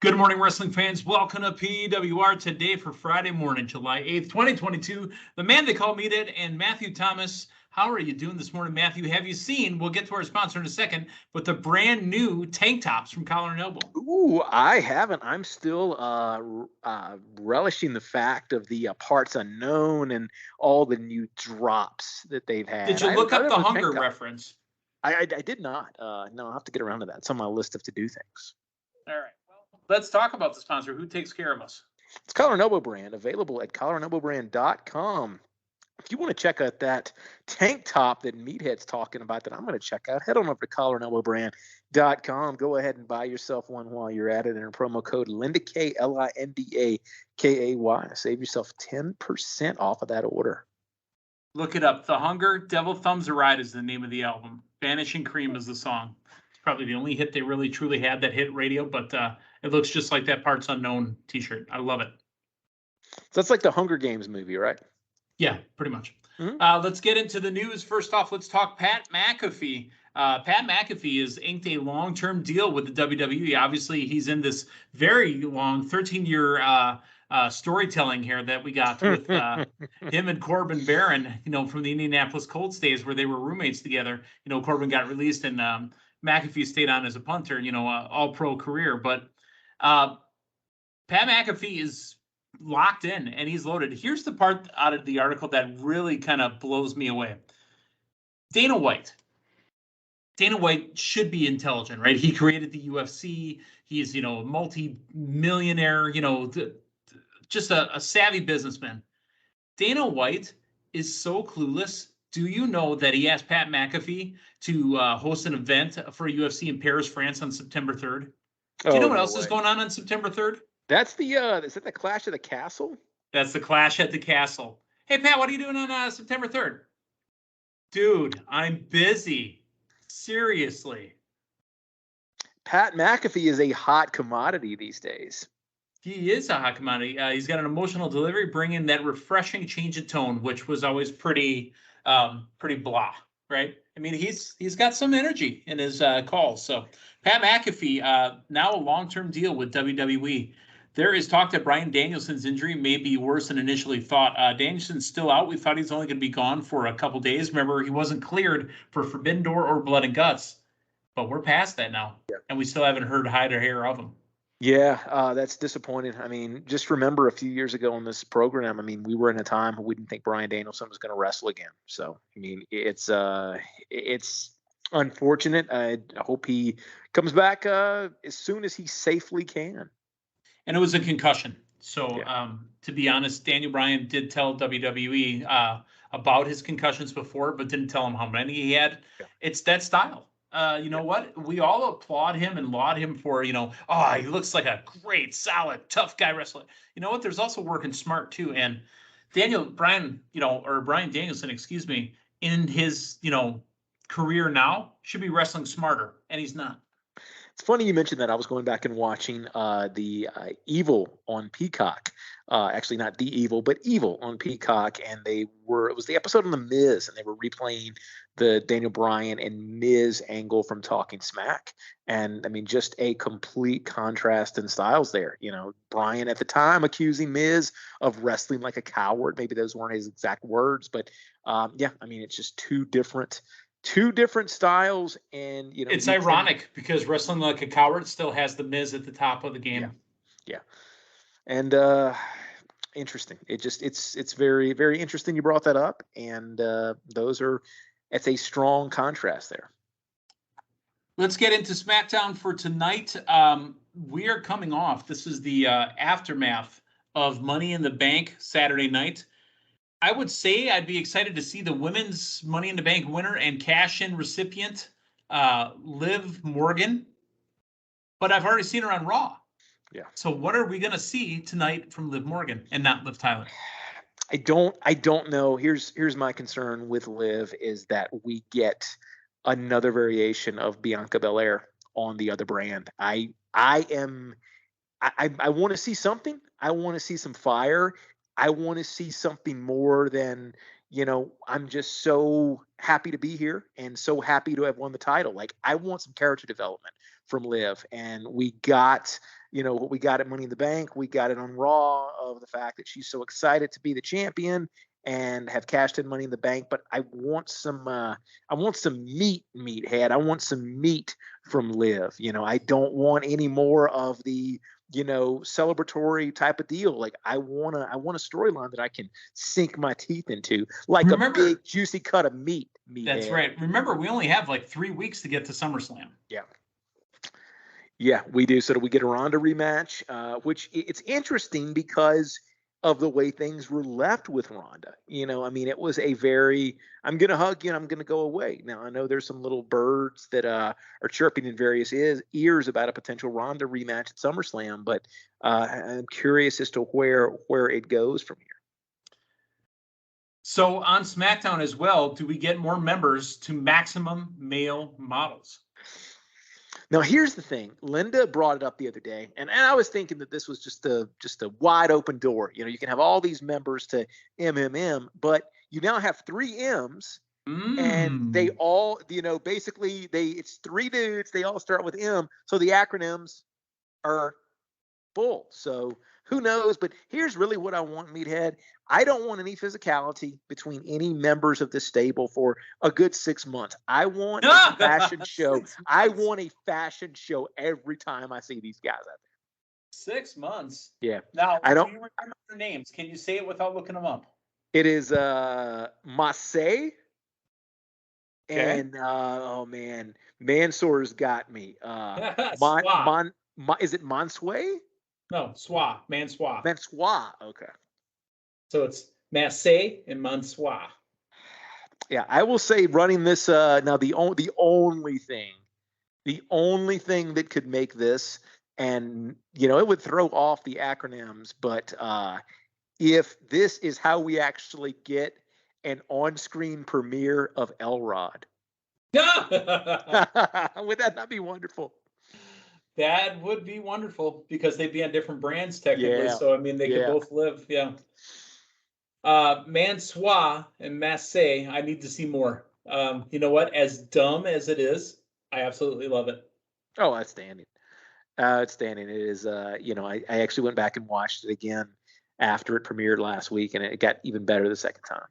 Good morning, wrestling fans. Welcome to PWR today for Friday morning, July 8th, 2022. The man they call Meathead and Matthew Thomas. How are you doing this morning, Matthew? Have you seen, we'll get to our sponsor in a second, but the brand new tank tops from Collar and Elbow? Ooh, I haven't. I'm still relishing the fact of the parts unknown and all the new drops that they've had. Did you look up the hunger reference? I did not. No, I'll have to get around to that. It's on my list of to-do things. All right. Well, let's talk about the sponsor. Who takes care of us? It's Collar and Elbow brand, available at collarandelbowbrand.com. If you want to check out that tank top that Meathead's talking about that I'm going to check out, head on over to collarandelbowbrand.com. Go ahead and buy yourself one while you're at it. Enter promo code LINDAKAY, LINDAKAY. Save yourself 10% off of that order. Look it up. The Hunger, Devil Thumbs a Ride is the name of the album. Vanishing Cream is the song. It's probably the only hit they really truly had that hit radio, but it looks just like that Parts Unknown t-shirt. I love it. So that's like the Hunger Games movie, right? Yeah, pretty much. Mm-hmm. Let's get into the news. First off, let's talk Pat McAfee. Pat McAfee has inked a long-term deal with the WWE. Obviously, he's in this very long 13-year storytelling here that we got with him and Corbin Barron, from the Indianapolis Colts days where they were roommates together. Corbin got released and McAfee stayed on as a punter, all-pro career. But Pat McAfee is locked in and he's loaded. Here's the part out of the article that really kind of blows me away. Dana White should be intelligent, right? He created the UFC. He's, a multi-millionaire, just a savvy businessman. Dana White is so clueless. Do you know that he asked Pat McAfee to host an event for UFC in Paris, France on September 3rd? Do you know what else is going on September 3rd? That's the is that the Clash at the Castle? That's the Clash at the Castle. Hey, Pat, what are you doing on September 3rd? Dude, I'm busy. Seriously. Pat McAfee is a hot commodity these days. He is a hot commodity. He's got an emotional delivery, bringing that refreshing change of tone, which was always pretty blah, right? I mean, he's got some energy in his calls. So Pat McAfee, now a long-term deal with WWE. There is talk that Bryan Danielson's injury may be worse than initially thought. Danielson's still out. We thought he was only going to be gone for a couple days. Remember, he wasn't cleared for Forbidden Door or Blood and Guts. But we're past that now, and we still haven't heard hide or hair of him. Yeah, that's disappointing. I mean, just remember a few years ago on this program, I mean, we were in a time where we didn't think Bryan Danielson was going to wrestle again. So, I mean, it's unfortunate. I hope he comes back as soon as he safely can. And it was a concussion. So, to be honest, Daniel Bryan did tell WWE about his concussions before, but didn't tell him how many he had. Yeah. It's that style. You know what? We all applaud him and laud him for, he looks like a great, solid, tough guy wrestler. You know what? There's also working smart, too. And Bryan Danielson, in his, career now should be wrestling smarter, and he's not. It's funny you mentioned that. I was going back and watching the Evil on Peacock. Actually, not The Evil, but Evil on Peacock. And it was the episode on The Miz, and they were replaying the Daniel Bryan and Miz angle from Talking Smack. And I mean, just a complete contrast in styles there. Bryan at the time accusing Miz of wrestling like a coward. Maybe those weren't his exact words, but I mean, it's just two different styles. And it's ironic because wrestling like a coward still has the Miz at the top of the game. Yeah. And interesting. It's very, very interesting you brought that up. And it's a strong contrast there. Let's get into SmackDown for tonight. We are coming off. This is the aftermath of Money in the Bank Saturday night. I would say I'd be excited to see the women's Money in the Bank winner and cash-in recipient, Liv Morgan. But I've already seen her on Raw. Yeah. So what are we going to see tonight from Liv Morgan and not Liv Tyler? I don't know. Here's my concern with Liv is that we get another variation of Bianca Belair on the other brand. I want to see something. I want to see some fire. I want to see something more than, I'm just so happy to be here and so happy to have won the title. Like, I want some character development from Liv, and we got what we got at Money in the Bank, we got it on Raw, of the fact that she's so excited to be the champion and have cashed in Money in the Bank. But I want some meat, Meathead. I want some meat from Liv. I don't want any more of the celebratory type of deal. Like I want a storyline that I can sink my teeth into, like a big juicy cut of meat. That's right. Remember, we only have like 3 weeks to get to SummerSlam. Yeah, we do. So do we get a Ronda rematch? Which it's interesting because of the way things were left with Ronda. It was a very, I'm going to hug you and I'm going to go away. Now, I know there's some little birds that are chirping in various ears about a potential Ronda rematch at SummerSlam, but I'm curious as to where it goes from here. So on SmackDown as well, do we get more members to Maximum Male Models? Now, here's the thing. Linda brought it up the other day, and I was thinking that this was just a wide open door. You can have all these members to MMM, but you now have 3 M's, and they all, basically it's 3 dudes. They all start with M, so the acronyms are bull. So who knows? But here's really what I want, Meathead. I don't want any physicality between any members of this stable for a good 6 months. I want a fashion show. I want a fashion show every time I see these guys out there. 6 months? Yeah. Now, do you remember their names? Can you say it without looking them up? It is M.O.T.S. And oh man, Mansoor's got me. Is it Monsway? No, Swa. Mansoor. Mansoor. Okay. So it's Massey and Mansoor. Yeah, I will say running this now the only thing that could make this, and it would throw off the acronyms, but if this is how we actually get an on-screen premiere of Elrod. Would that not be wonderful? That would be wonderful because they'd be on different brands technically. Yeah. So they could both live. Yeah. Mansoor and Massey, I need to see more. You know what? As dumb as it is, I absolutely love it. Oh, outstanding. Outstanding. It is, I actually went back and watched it again after it premiered last week, and it got even better the second time.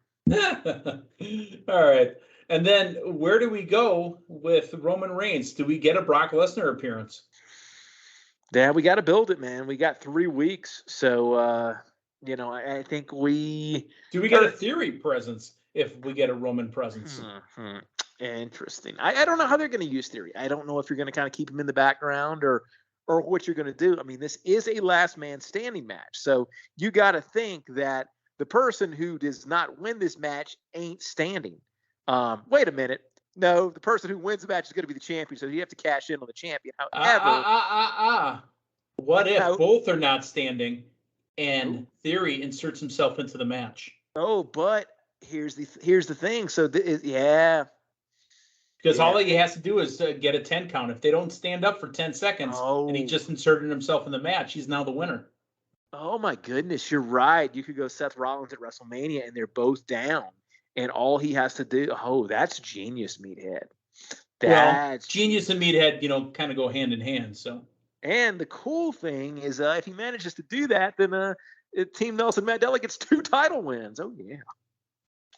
All right. And then where do we go with Roman Reigns? Do we get a Brock Lesnar appearance? Yeah, we got to build it, man. We got 3 weeks. So, I think we... Do we get a Theory presence if we get a Roman presence? Interesting. I don't know how they're going to use Theory. I don't know if you're going to kind of keep him in the background or what you're going to do. This is a last man standing match. So you got to think that the person who does not win this match ain't standing. Wait a minute. No, the person who wins the match is going to be the champion, so you have to cash in on the champion. However, what if both are not standing and Theory inserts himself into the match? Oh, but here's the thing. So because all he has to do is get a 10 count. If they don't stand up for 10 seconds and he just inserted himself in the match, he's now the winner. Oh my goodness, you're right. You could go Seth Rollins at WrestleMania and they're both down. And all he has to do, that's genius, Meathead. That's genius and Meathead, kind of go hand in hand. So, and the cool thing is, if he manages to do that, then Team Nelson Mandela gets 2 title wins. Oh yeah.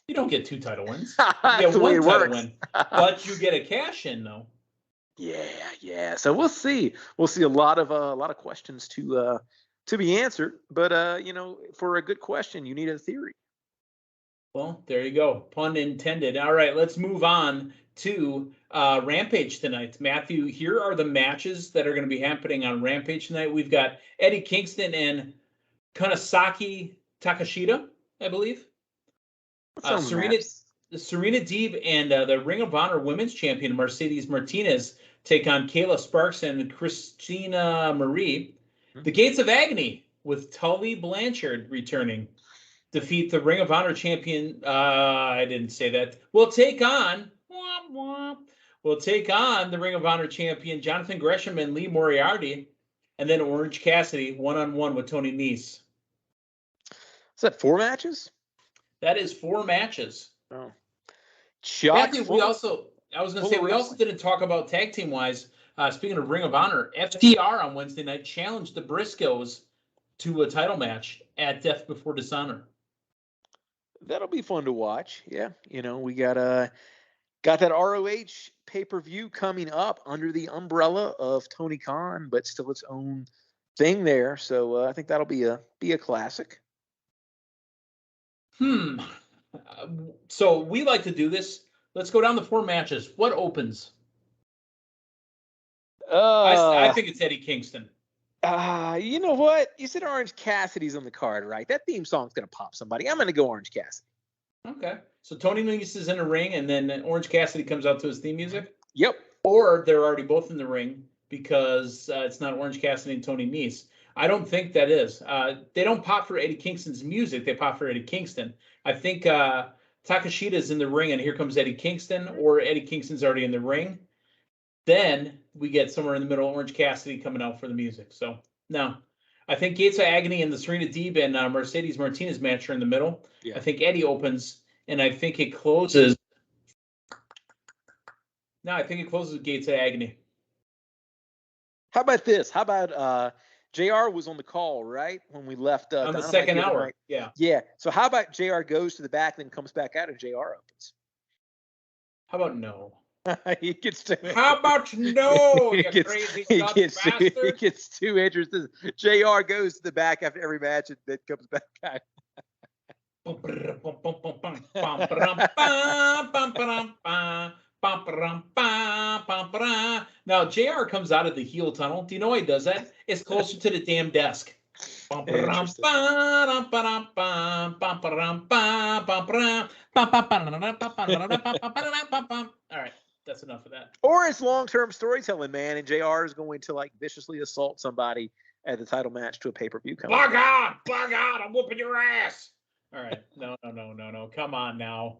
You don't get 2 title wins. You get 1 title win, but you get a cash in though. Yeah. So we'll see. We'll see a lot of questions to be answered. But for a good question, you need a theory. Well, there you go. Pun intended. All right, let's move on to Rampage tonight. Matthew, here are the matches that are going to be happening on Rampage tonight. We've got Eddie Kingston and Kanasaki Takashita, I believe. Serena Deeb and the Ring of Honor Women's Champion Mercedes Martinez take on Kayla Sparks and Christina Marie. The Gates of Agony with Tully Blanchard returning. Defeat the Ring of Honor champion. I didn't say that. We'll take on the Ring of Honor champion Jonathan Gresham and Lee Moriarty, and then Orange Cassidy 1-on-1 with Tony Nese. Is that 4 matches? That is 4 matches. Oh, Matthew, we also didn't talk about tag team wise, Speaking of Ring of Honor, FTR on Wednesday night challenged the Briscoes to a title match at Death Before Dishonor. That'll be fun to watch. Yeah, we got that ROH pay-per-view coming up under the umbrella of Tony Khan, but still its own thing there. So I think that'll be a classic. So we like to do this. Let's go down the 4 matches. What opens? I think it's Eddie Kingston. You know what? You said Orange Cassidy's on the card, right? That theme song's going to pop somebody. I'm going to go Orange Cassidy. Okay. So Tony Nese is in a ring, and then Orange Cassidy comes out to his theme music? Yep. Or they're already both in the ring because it's not Orange Cassidy and Tony Nese. I don't think that is. They don't pop for Eddie Kingston's music. They pop for Eddie Kingston. I think Takeshita's in the ring, and here comes Eddie Kingston, or Eddie Kingston's already in the ring. Then we get somewhere in the middle, Orange Cassidy coming out for the music. So, no. I think Gates of Agony and the Serena Deeb and Mercedes Martinez match are in the middle. Yeah. I think Eddie opens, and I think it closes. No, I think it closes with Gates of Agony. How about this? How about JR was on the call, right? When we left. On the second hour. Yeah. Yeah. So how about JR goes to the back, then comes back out, and JR opens? How about no? He gets to. How about no? You crazy bastard! He gets 2 entrances. JR goes to the back after every match, and then comes back out. Now JR comes out of the heel tunnel. Do you know why he does that? It's closer to the damn desk. All right. That's enough of that. Or it's long-term storytelling, man, and JR is going to viciously assault somebody at the title match to a pay-per-view coming. Bug out, I'm whooping your ass. All right. No. Come on now.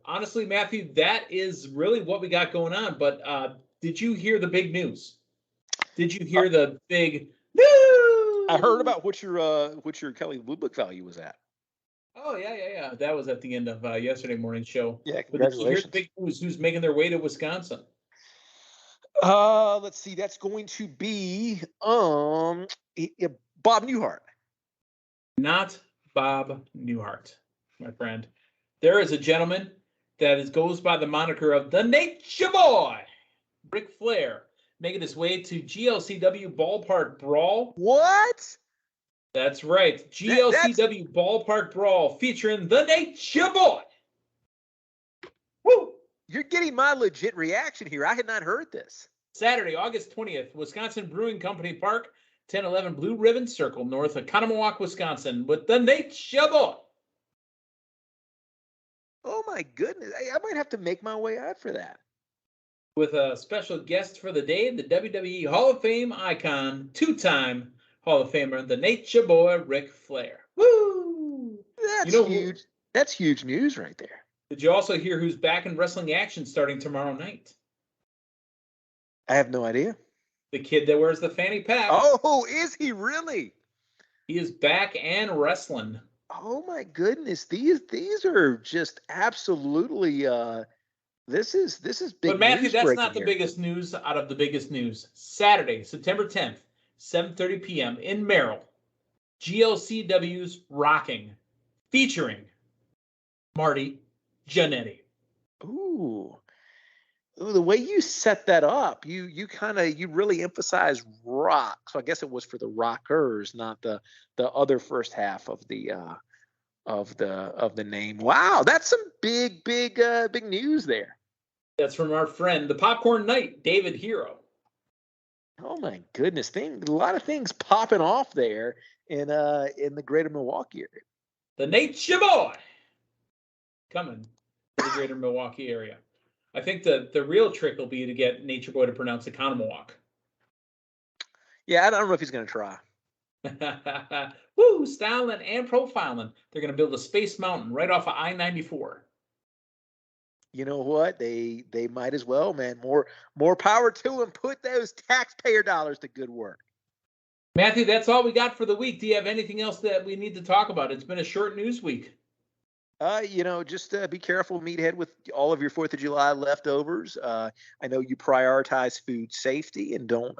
Honestly, Matthew, that is really what we got going on. But did you hear the big news? Did you hear the big news? I heard about what your Kelly Blue Book value was at. Oh, yeah. That was at the end of yesterday morning's show. Yeah, congratulations. Here's the big news. Who's making their way to Wisconsin? Let's see. That's going to be Bob Newhart. Not Bob Newhart, my friend. There is a gentleman that goes by the moniker of the Nature Boy Ric Flair, making his way to GLCW Ballpark Brawl. What? That's right. GLCW Ballpark Brawl featuring the Nature Boy. Woo! You're getting my legit reaction here. I had not heard this. Saturday, August 20th, Wisconsin Brewing Company Park, 1011 Blue Ribbon Circle, north of Conomowoc, Wisconsin, with the Nature Boy. Oh, my goodness. I might have to make my way out for that. With a special guest for the day, the WWE Hall of Fame icon, 2-time Hall of Famer, the Nature Boy Ric Flair. Woo! That's huge. That's huge news right there. Did you also hear who's back in wrestling action starting tomorrow night? I have no idea. The kid that wears the fanny pack. Oh, is he really? He is back and wrestling. Oh my goodness. These are just absolutely this is big. But Matthew, news that's not here. The biggest news out of the biggest news. Saturday, September 10th, 7:30 p.m. in Merrill, GLCW's Rocking, featuring Marty Jannetty. Ooh, the way you set that up, you really emphasize rock. So I guess it was for the rockers, not the other first half of the name. Wow, that's some big news there. That's from our friend, the Popcorn Knight, David Hero. Oh my goodness, a lot of things popping off there in the greater Milwaukee area. The Nature Boy coming to the greater Milwaukee area. I think the real trick will be to get Nature Boy to pronounce the Conomowoc. Yeah, I don't know if he's going to try. Woo, styling and profiling. They're going to build a space mountain right off of I-94. You know what? They might as well, man. More power to them. Put those taxpayer dollars to good work. Matthew, that's all we got for the week. Do you have anything else that we need to talk about? It's been a short news week. Just be careful, Meathead, with all of your 4th of July leftovers. I know you prioritize food safety and don't,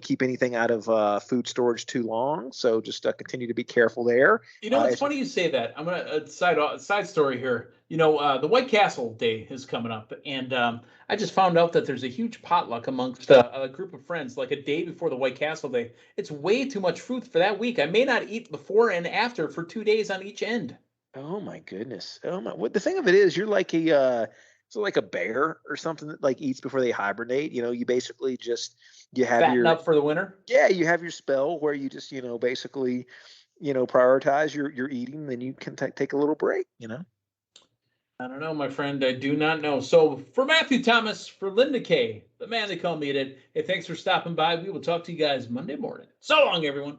keep anything out of food storage too long. So just continue to be careful there. It's funny you say that. I'm gonna side story here. The White Castle Day is coming up, and I just found out that there's a huge potluck amongst a group of friends, like a day before the White Castle Day. It's way too much food for that week. I may not eat before and after for 2 days on each end. Oh my goodness. Oh my. What the thing of it is, you're like like a bear or something that like eats before they hibernate. You basically just you have Fatten up for the winter. Yeah, you have your spell where you just basically prioritize your eating, then you can take a little break. I don't know, my friend. I do not know. So for Matthew Thomas, for Linda Kay, the man they call Meathead, hey, thanks for stopping by. We will talk to you guys Monday morning. So long, everyone.